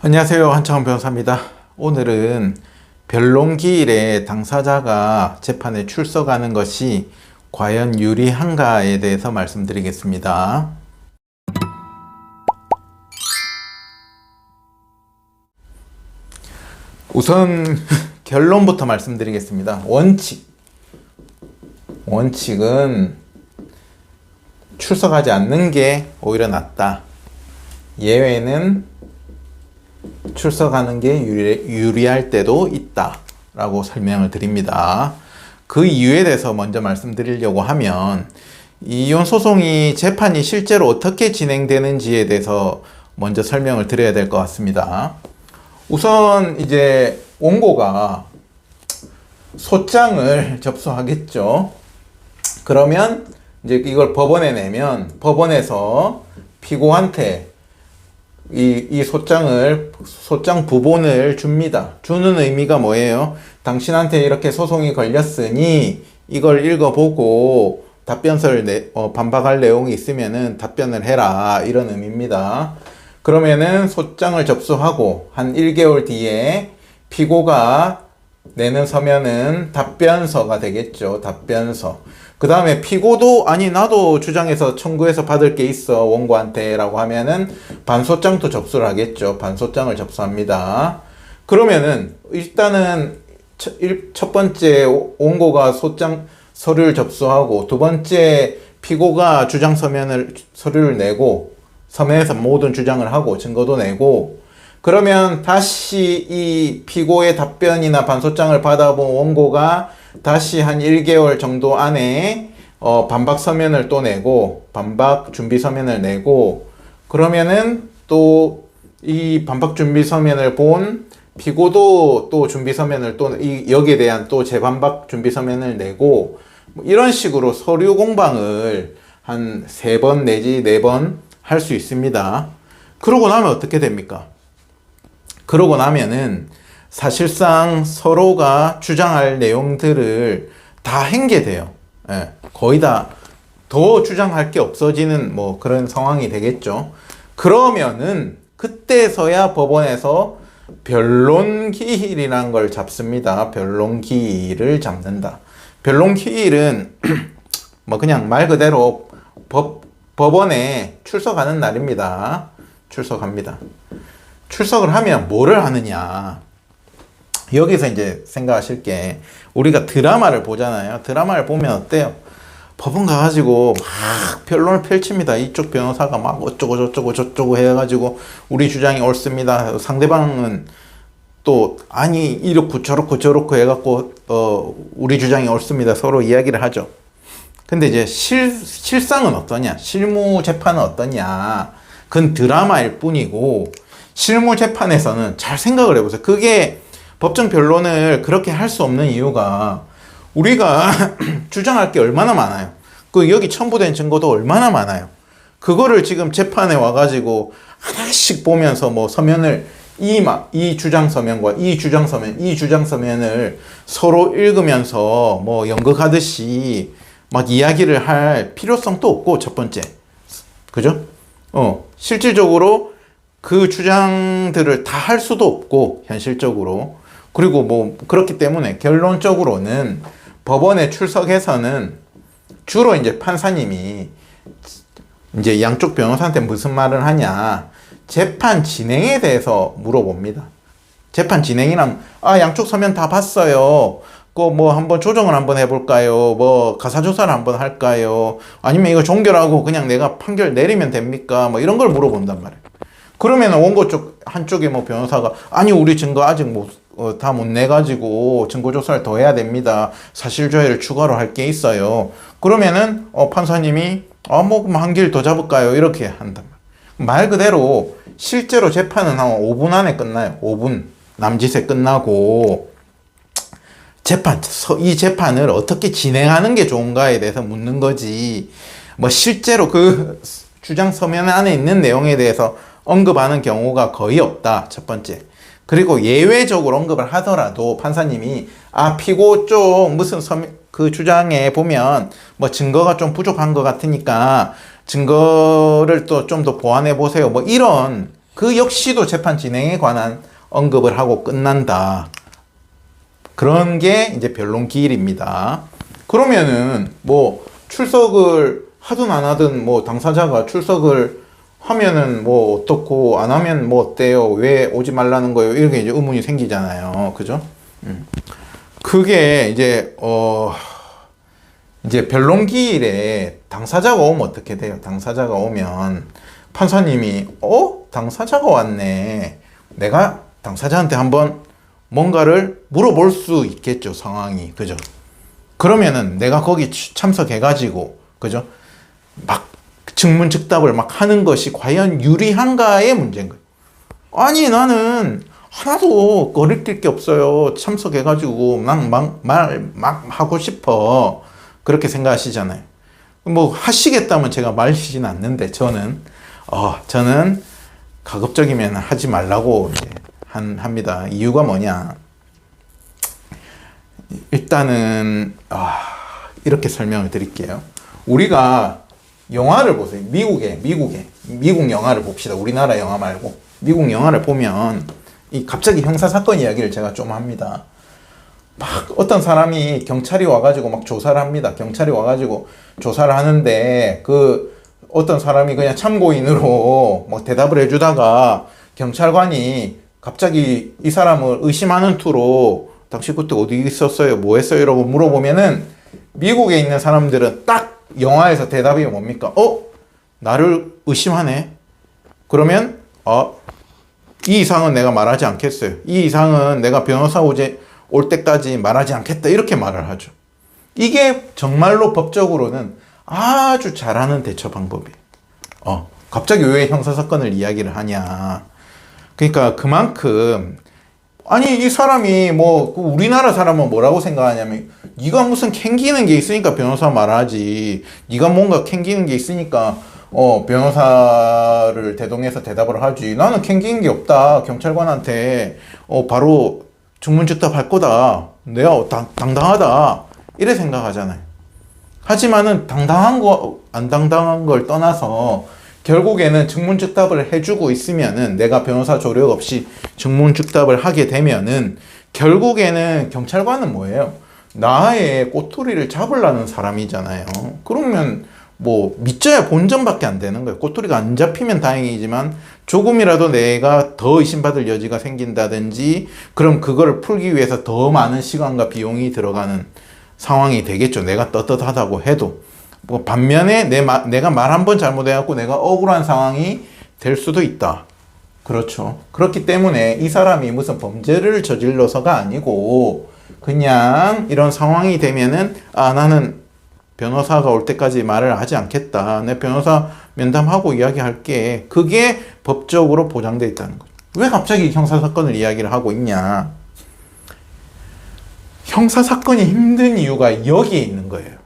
안녕하세요. 한창원 변호사입니다. 오늘은 변론기일에 당사자가 재판에 출석하는 것이 과연 유리한가에 대해서 말씀드리겠습니다. 우선 결론부터 말씀드리겠습니다. 원칙은 출석하지 않는 게 오히려 낫다. 예외는 출석하는 게 유리할 때도 있다 라고 설명을 드립니다. 그 이유에 대해서 먼저 말씀드리려고 하면 이혼 소송이 재판이 실제로 어떻게 진행되는지에 대해서 먼저 설명을 드려야 될 것 같습니다. 우선 이제 원고가 소장을 접수하겠죠. 그러면 이제 이걸 법원에 내면 법원에서 피고한테 이 소장 부본을 줍니다. 주는 의미가 뭐예요? 당신한테 이렇게 소송이 걸렸으니 이걸 읽어보고 답변서를 반박할 내용이 있으면은 답변을 해라, 이런 의미입니다. 그러면은 소장을 접수하고 한 1개월 뒤에 피고가 내는 서면은 답변서가 되겠죠. 답변서. 그 다음에 피고도 아니 나도 주장해서 청구해서 받을 게 있어 원고한테 라고 하면은 반소장도 접수를 하겠죠. 반소장을 접수합니다. 그러면은 일단은 첫 번째 원고가 소장 서류를 접수하고, 두 번째 피고가 주장 서류를 내고 서면에서 모든 주장을 하고 증거도 내고, 그러면 다시 이 피고의 답변이나 반소장을 받아본 원고가 다시 한 1개월 정도 안에 반박 서면을 또 내고, 반박 준비 서면을 내고, 그러면은 또 이 반박 준비 서면을 본 피고도 또 준비 서면을 또 여기에 대한 또 재반박 준비 서면을 내고, 이런 식으로 서류 공방을 한 3번 내지 4번 할 수 있습니다. 그러고 나면 어떻게 됩니까? 그러고 나면은 사실상 서로가 주장할 내용들을 다 한 게 돼요. 예, 거의 다 더 주장할 게 없어지는 뭐 그런 상황이 되겠죠. 그러면은 그때서야 법원에서 변론기일이라는 걸 잡습니다. 변론기일을 잡는다. 변론기일은 뭐 그냥 말 그대로 법원에 출석하는 날입니다. 출석합니다. 출석을 하면 뭐를 하느냐. 여기서 이제 생각하실 게, 우리가 드라마를 보잖아요. 드라마를 보면 어때요? 법원 가가지고 막 변론을 펼칩니다. 이쪽 변호사가 막 어쩌고 저쩌고 해가지고 우리 주장이 옳습니다. 상대방은 또 아니 이렇고 저렇고 해갖고 우리 주장이 옳습니다. 서로 이야기를 하죠. 근데 이제 실상은 어떠냐? 실무 재판은 어떠냐? 그건 드라마일 뿐이고, 실무 재판에서는 잘 생각을 해보세요. 그게 법정 변론을 그렇게 할 수 없는 이유가, 우리가 주장할 게 얼마나 많아요. 그 여기 첨부된 증거도 얼마나 많아요. 그거를 지금 재판에 와가지고 하나씩 보면서 뭐 서면을 이 주장 서면과 이 주장 서면을 서로 읽으면서 뭐 연극하듯이 막 이야기를 할 필요성도 없고, 첫 번째. 그죠? 실질적으로 그 주장들을 다 할 수도 없고, 현실적으로. 그리고 뭐, 그렇기 때문에 결론적으로는 법원에 출석해서는 주로 이제 판사님이 이제 양쪽 변호사한테 무슨 말을 하냐, 재판 진행에 대해서 물어봅니다. 재판 진행이랑, 양쪽 서면 다 봤어요. 뭐 한번 조정을 한번 해볼까요? 뭐 가사조사를 한번 할까요? 아니면 이거 종결하고 그냥 내가 판결 내리면 됩니까? 뭐 이런 걸 물어본단 말이에요. 그러면 원고 쪽 한쪽에 뭐 변호사가 아니 우리 증거 아직 다 못 내가지고 증거조사를 더 해야 됩니다. 사실조회를 추가로 할 게 있어요. 그러면은 판사님이 뭐 한 길 더 잡을까요? 이렇게 한단 말이에요. 말 그대로 실제로 재판은 한 5분 안에 끝나요. 5분 남짓에 끝나고, 이 재판을 어떻게 진행하는 게 좋은가에 대해서 묻는 거지, 뭐 실제로 그 주장 서면 안에 있는 내용에 대해서 언급하는 경우가 거의 없다. 첫 번째. 그리고 예외적으로 언급을 하더라도 판사님이 피고 쪽 무슨 그 주장에 보면 뭐 증거가 좀 부족한 것 같으니까 증거를 또 좀 더 보완해 보세요. 뭐 이런 그 역시도 재판 진행에 관한 언급을 하고 끝난다. 그런 게 이제 변론 기일입니다. 그러면은 뭐 출석을 하든 안 하든 뭐 당사자가 출석을 하면은 뭐 어떻고 안 하면 뭐 어때요? 왜 오지 말라는 거예요? 이렇게 이제 의문이 생기잖아요. 그죠? 그게 이제 변론 기일에 당사자가 오면 어떻게 돼요? 당사자가 오면 판사님이 당사자가 왔네. 내가 당사자한테 한번 뭔가를 물어볼 수 있겠죠, 상황이. 그죠? 그러면은 내가 거기 참석해가지고, 그죠? 막 증문즉답을 막 하는 것이 과연 유리한가의 문제인 거예요. 아니, 나는 하나도 거리낄 게 없어요. 참석해가지고 막 하고 싶어. 그렇게 생각하시잖아요. 뭐 하시겠다면 제가 말리진 않는데 저는 가급적이면 하지 말라고 이제 합니다. 이유가 뭐냐? 일단은 이렇게 설명을 드릴게요. 우리가 영화를 보세요. 미국 영화를 봅시다. 우리나라 영화 말고 미국 영화를 보면 갑자기 형사 사건 이야기를 제가 좀 합니다. 막 어떤 사람이 경찰이 와가지고 막 조사를 합니다. 경찰이 와가지고 조사를 하는데 그 어떤 사람이 그냥 참고인으로 막 대답을 해주다가 경찰관이 갑자기 이 사람을 의심하는 투로 당신 그때 어디 있었어요? 뭐 했어요? 이러고 물어보면은 미국에 있는 사람들은 딱 영화에서 대답이 뭡니까? 나를 의심하네? 그러면 이 이상은 내가 말하지 않겠어요. 이 이상은 내가 변호사 올 때까지 말하지 않겠다. 이렇게 말을 하죠. 이게 정말로 법적으로는 아주 잘하는 대처 방법이에요. 갑자기 왜 형사사건을 이야기를 하냐. 그러니까 그만큼 아니 이 사람이 뭐 우리나라 사람은 뭐라고 생각하냐면 네가 무슨 캥기는 게 있으니까 변호사 말하지. 네가 뭔가 캥기는 게 있으니까 변호사를 대동해서 대답을 하지. 나는 캥기는 게 없다. 경찰관한테 바로 증문즉답 할 거다. 내가 당당하다. 이래 생각하잖아요. 하지만은 당당한 거, 안 당당한 걸 떠나서 결국에는 증문즉답을 해주고 있으면은 내가 변호사 조력 없이 증문즉답을 하게 되면은 결국에는 경찰관은 뭐예요? 나의 꼬투리를 잡으려는 사람이잖아요. 그러면 뭐 믿져야 본전밖에 안 되는 거예요. 꼬투리가 안 잡히면 다행이지만 조금이라도 내가 더 의심받을 여지가 생긴다든지 그럼 그거를 풀기 위해서 더 많은 시간과 비용이 들어가는 상황이 되겠죠. 내가 떳떳하다고 해도. 뭐 반면에 내가 말 한 번 잘못해갖고 내가 억울한 상황이 될 수도 있다. 그렇죠. 그렇기 때문에 이 사람이 무슨 범죄를 저질러서가 아니고 그냥 이런 상황이 되면은 나는 변호사가 올 때까지 말을 하지 않겠다. 내 변호사 면담하고 이야기할게. 그게 법적으로 보장되어 있다는 거죠. 왜 갑자기 형사사건을 이야기를 하고 있냐? 형사사건이 힘든 이유가 여기에 있는 거예요.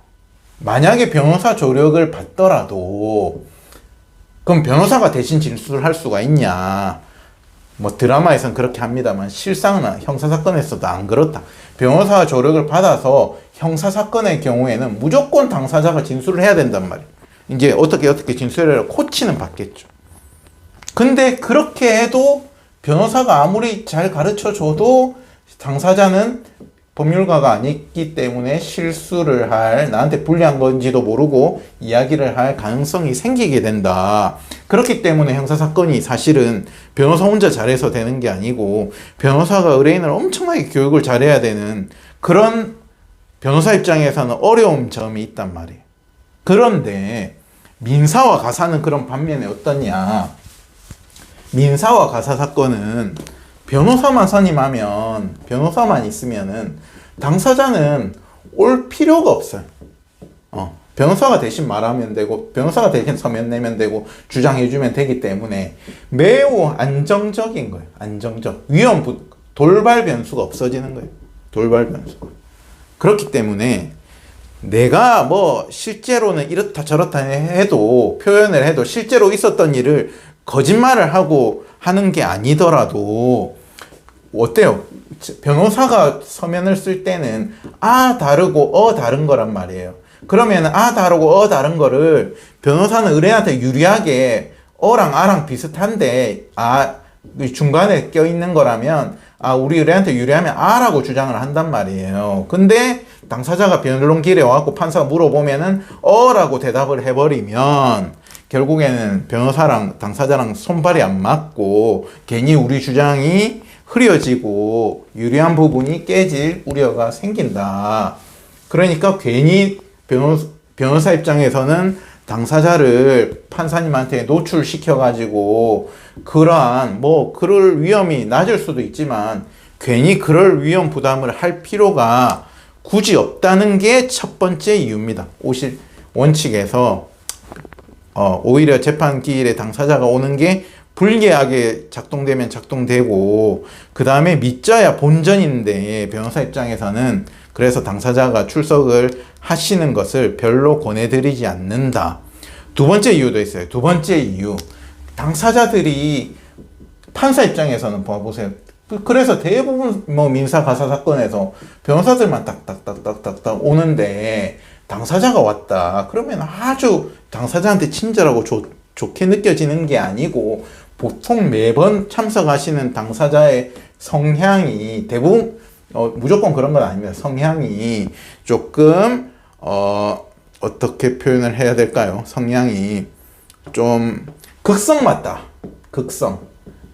만약에 변호사 조력을 받더라도 그럼 변호사가 대신 진술을 할 수가 있냐? 뭐 드라마에선 그렇게 합니다만 실상은 형사사건에서도 안 그렇다. 변호사 조력을 받아서 형사사건의 경우에는 무조건 당사자가 진술을 해야 된단 말이에요. 이제 어떻게 진술을 코치는 받겠죠. 근데 그렇게 해도 변호사가 아무리 잘 가르쳐줘도 당사자는 법률가가 아니기 때문에 실수를 나한테 불리한 건지도 모르고 이야기를 할 가능성이 생기게 된다. 그렇기 때문에 형사사건이 사실은 변호사 혼자 잘해서 되는 게 아니고 변호사가 의뢰인을 엄청나게 교육을 잘해야 되는 그런 변호사 입장에서는 어려운 점이 있단 말이에요. 그런데 민사와 가사는 그런 반면에 어떠냐? 민사와 가사 사건은 변호사만 선임하면 변호사만 있으면은 당사자는 올 필요가 없어요. 변호사가 대신 말하면 되고 변호사가 대신 서면 내면 되고 주장해주면 되기 때문에 매우 안정적인 거예요. 안정적. 돌발 변수가 없어지는 거예요. 돌발 변수가. 그렇기 때문에 내가 뭐 실제로는 이렇다 저렇다 해도 표현을 해도 실제로 있었던 일을 거짓말을 하고 하는 게 아니더라도 어때요? 변호사가 서면을 쓸 때는 다르고 다른 거란 말이에요. 그러면 다르고 다른 거를 변호사는 의뢰한테 유리하게 어랑 아랑 비슷한데 중간에 껴있는 거라면 우리 의뢰한테 유리하면 아라고 주장을 한단 말이에요. 근데 당사자가 변론기일에 와갖고 판사가 물어보면은 어라고 대답을 해버리면 결국에는 변호사랑 당사자랑 손발이 안 맞고 괜히 우리 주장이 흐려지고 유리한 부분이 깨질 우려가 생긴다. 그러니까 괜히 변호사 입장에서는 당사자를 판사님한테 노출시켜가지고 그러한 그럴 위험이 낮을 수도 있지만 괜히 그럴 위험 부담을 할 필요가 굳이 없다는 게 첫 번째 이유입니다. 원칙에서 오히려 재판 기일에 당사자가 오는 게 불리하게 작동되면 작동되고 그 다음에 믿져야 본전인데 변호사 입장에서는 그래서 당사자가 출석을 하시는 것을 별로 권해드리지 않는다. 두 번째 이유도 있어요. 두 번째 이유. 당사자들이 판사 입장에서는 봐보세요. 그래서 대부분 민사 가사 사건에서 변호사들만 딱딱딱딱딱 오는데 당사자가 왔다. 그러면 아주 당사자한테 친절하고 좋게 느껴지는 게 아니고 보통 매번 참석하시는 당사자의 성향이 대부분 무조건 그런 건 아닙니다. 성향이 조금 어떻게 표현을 해야 될까요? 성향이 좀 극성 맞다. 극성.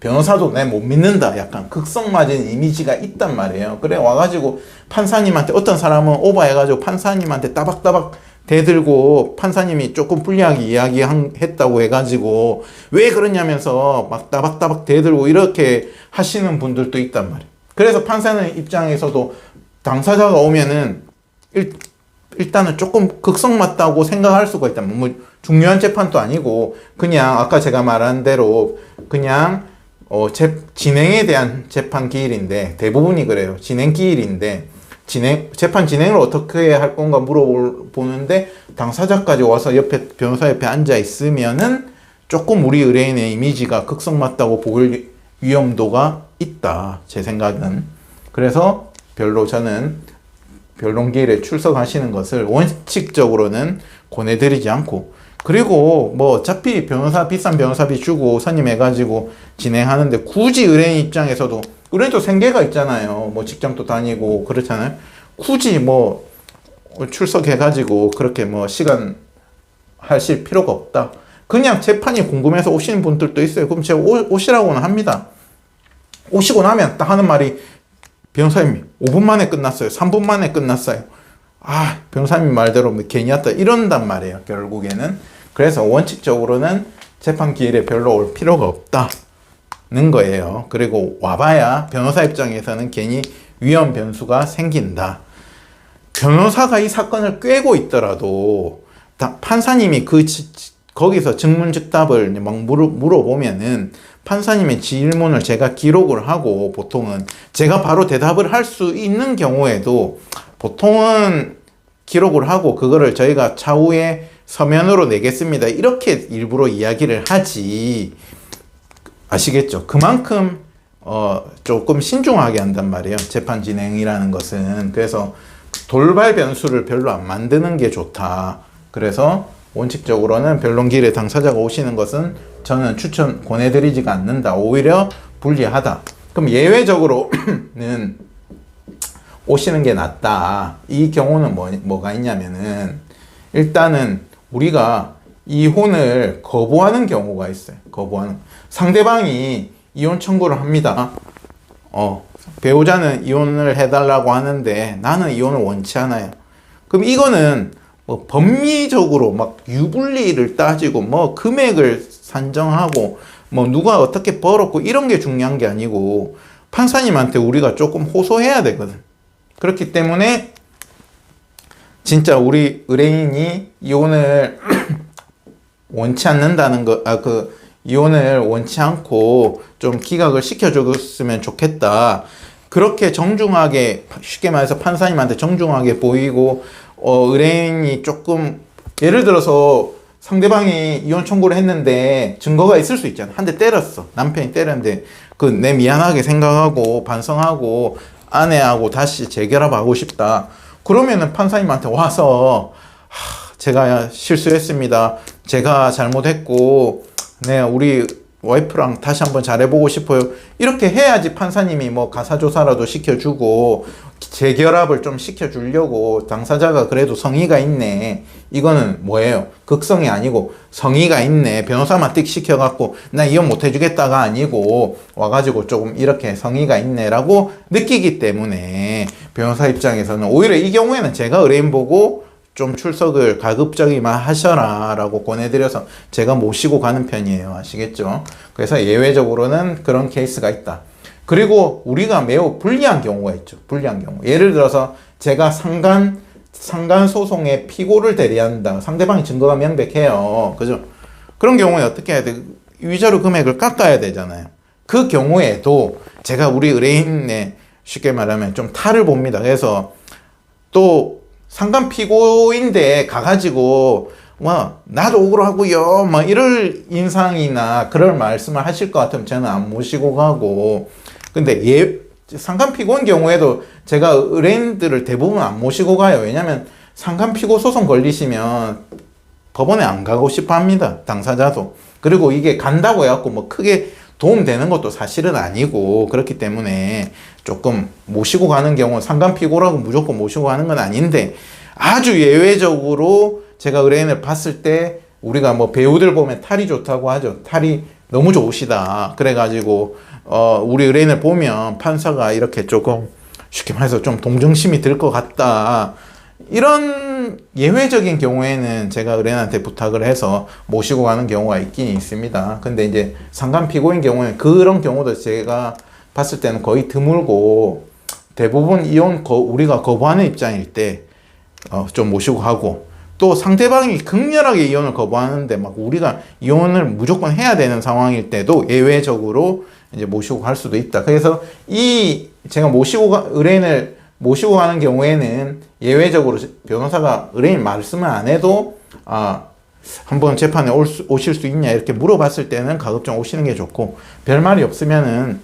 변호사도 내 못 믿는다. 약간 극성 맞은 이미지가 있단 말이에요. 그래 와가지고 판사님한테 어떤 사람은 오버해가지고 판사님한테 따박따박 대들고 판사님이 조금 불리하게 이야기했다고 해가지고 왜 그러냐면서 막 따박따박 대들고 이렇게 하시는 분들도 있단 말이에요. 그래서 판사는 입장에서도 당사자가 오면은 일단은 조금 극성 맞다고 생각할 수가 있다. 중요한 재판도 아니고 그냥 아까 제가 말한 대로 그냥 진행에 대한 재판 기일인데 대부분이 그래요. 진행 기일인데 재판 진행을 어떻게 할 건가 물어보는데 당사자까지 와서 변호사 옆에 앉아 있으면은 조금 우리 의뢰인의 이미지가 극성 맞다고 보일 위험도가 있다. 제 생각은. 그래서 저는 변론기일에 출석하시는 것을 원칙적으로는 권해드리지 않고 그리고 어차피 비싼 변호사비 주고 선임해가지고 진행하는데 굳이 의뢰인 입장에서도 의뢰인도 생계가 있잖아요. 직장도 다니고 그렇잖아요. 굳이 출석해가지고 그렇게 시간 하실 필요가 없다. 그냥 재판이 궁금해서 오시는 분들도 있어요. 그럼 제가 오시라고는 합니다. 오시고 나면 딱 하는 말이 변호사님 5분 만에 끝났어요. 3분 만에 끝났어요. 변호사님 말대로 괜히 왔다 이런단 말이에요. 결국에는. 그래서 원칙적으로는 재판 기일에 별로 올 필요가 없다는 거예요. 그리고 와봐야 변호사 입장에서는 괜히 위험 변수가 생긴다. 변호사가 이 사건을 꿰고 있더라도 판사님이 거기서 증문즉답을 막 물어보면은 판사님의 질문을 제가 기록을 하고 보통은 제가 바로 대답을 할 수 있는 경우에도 보통은 기록을 하고 그거를 저희가 차후에 서면으로 내겠습니다. 이렇게 일부러 이야기를 하지. 아시겠죠? 그만큼 조금 신중하게 한단 말이에요. 재판 진행이라는 것은. 그래서 돌발 변수를 별로 안 만드는 게 좋다. 그래서 원칙적으로는 변론기일에 당사자가 오시는 것은 저는 권해드리지가 않는다. 오히려 불리하다. 그럼 예외적으로는 오시는 게 낫다. 이 경우는 뭐가 있냐면은 일단은 우리가 이혼을 거부하는 경우가 있어요. 상대방이 이혼 청구를 합니다. 배우자는 이혼을 해달라고 하는데 나는 이혼을 원치 않아요. 그럼 이거는 법리적으로 막 유불리를 따지고 금액을 산정하고 누가 어떻게 벌었고 이런 게 중요한 게 아니고 판사님한테 우리가 조금 호소해야 되거든. 그렇기 때문에 진짜 우리 의뢰인이 이혼을 원치 않는다는 이혼을 원치 않고 좀 기각을 시켜줬으면 좋겠다. 그렇게 정중하게, 쉽게 말해서 판사님한테 정중하게 보이고, 의뢰인이 조금, 예를 들어서 상대방이 이혼 청구를 했는데 증거가 있을 수 있잖아. 한 대 때렸어. 남편이 때렸는데, 내 미안하게 생각하고, 반성하고, 아내하고 다시 재결합하고 싶다. 그러면은 판사님한테 와서, 제가 실수했습니다. 제가 잘못했고, 네, 우리 와이프랑 다시 한번 잘해보고 싶어요. 이렇게 해야지 판사님이 뭐 가사조사라도 시켜주고 재결합을 좀 시켜주려고 당사자가 그래도 성의가 있네. 이거는 뭐예요? 극성이 아니고 성의가 있네. 변호사만 띡 시켜갖고 나 이혼 못 해주겠다가 아니고 와가지고 조금 이렇게 성의가 있네라고 느끼기 때문에 변호사 입장에서는 오히려 이 경우에는 제가 의뢰인 보고 좀 출석을 가급적이만 하셔라 라고 권해드려서 제가 모시고 가는 편이에요. 아시겠죠? 그래서 예외적으로는 그런 케이스가 있다. 그리고 우리가 매우 불리한 경우가 있죠. 불리한 경우. 예를 들어서 제가 상간 소송의 피고를 대리한다. 상대방이 증거가 명백해요. 그죠? 그런 경우에 어떻게 해야 돼? 위자료 금액을 깎아야 되잖아요. 그 경우에도 제가 우리 의뢰인의 쉽게 말하면 좀 탈을 봅니다. 그래서 또 상간 피고인데 가가지고 뭐 나도 억울하고요 뭐 이럴 인상이나 그럴 말씀을 하실 것 같으면 저는 안 모시고 가고, 근데 상간 피고인 경우에도 제가 의뢰인들을 대부분 안 모시고 가요. 왜냐면 상간 피고 소송 걸리시면 법원에 안 가고 싶어 합니다, 당사자도. 그리고 이게 간다고 해갖고 뭐 크게 도움되는 것도 사실은 아니고, 그렇기 때문에 조금 모시고 가는 경우, 상간 피고라고 무조건 모시고 가는 건 아닌데, 아주 예외적으로 제가 의뢰인을 봤을 때 우리가 뭐 배우들 보면 탈이 좋다고 하죠. 탈이 너무 좋으시다. 그래가지고 우리 의뢰인을 보면 판사가 이렇게 조금 쉽게 말해서 좀 동정심이 들 것 같다. 이런 예외적인 경우에는 제가 의뢰인한테 부탁을 해서 모시고 가는 경우가 있긴 있습니다. 근데 이제 상간 피고인 경우에는 그런 경우도 제가 봤을 때는 거의 드물고, 대부분 이혼 우리가 거부하는 입장일 때 좀 모시고 가고, 또 상대방이 극렬하게 이혼을 거부하는데 막 우리가 이혼을 무조건 해야 되는 상황일 때도 예외적으로 이제 모시고 갈 수도 있다. 그래서 제가 의뢰인을 모시고 가는 경우에는 예외적으로 변호사가 의뢰인 말씀을 안 해도 한번 재판에 오실 수 있냐 이렇게 물어봤을 때는 가급적 오시는 게 좋고, 별 말이 없으면은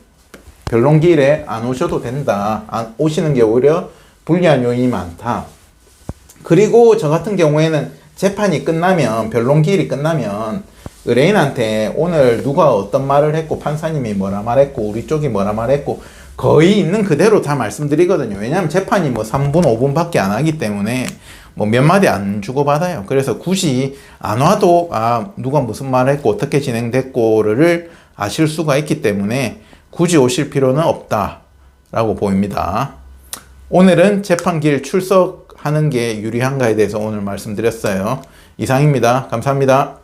변론기일에 안 오셔도 된다. 안 오시는 게 오히려 불리한 요인이 많다. 그리고 저 같은 경우에는 재판이 끝나면, 변론기일이 끝나면 의뢰인한테 오늘 누가 어떤 말을 했고 판사님이 뭐라 말했고 우리 쪽이 뭐라 말했고 거의 있는 그대로 다 말씀드리거든요. 왜냐하면 재판이 뭐 3분 5분밖에 안 하기 때문에 뭐 몇 마디 안 주고받아요. 그래서 굳이 안 와도 누가 무슨 말을 했고 어떻게 진행됐고를 아실 수가 있기 때문에 굳이 오실 필요는 없다라고 보입니다. 오늘은 재판기일 출석하는 게 유리한가에 대해서 오늘 말씀드렸어요. 이상입니다. 감사합니다.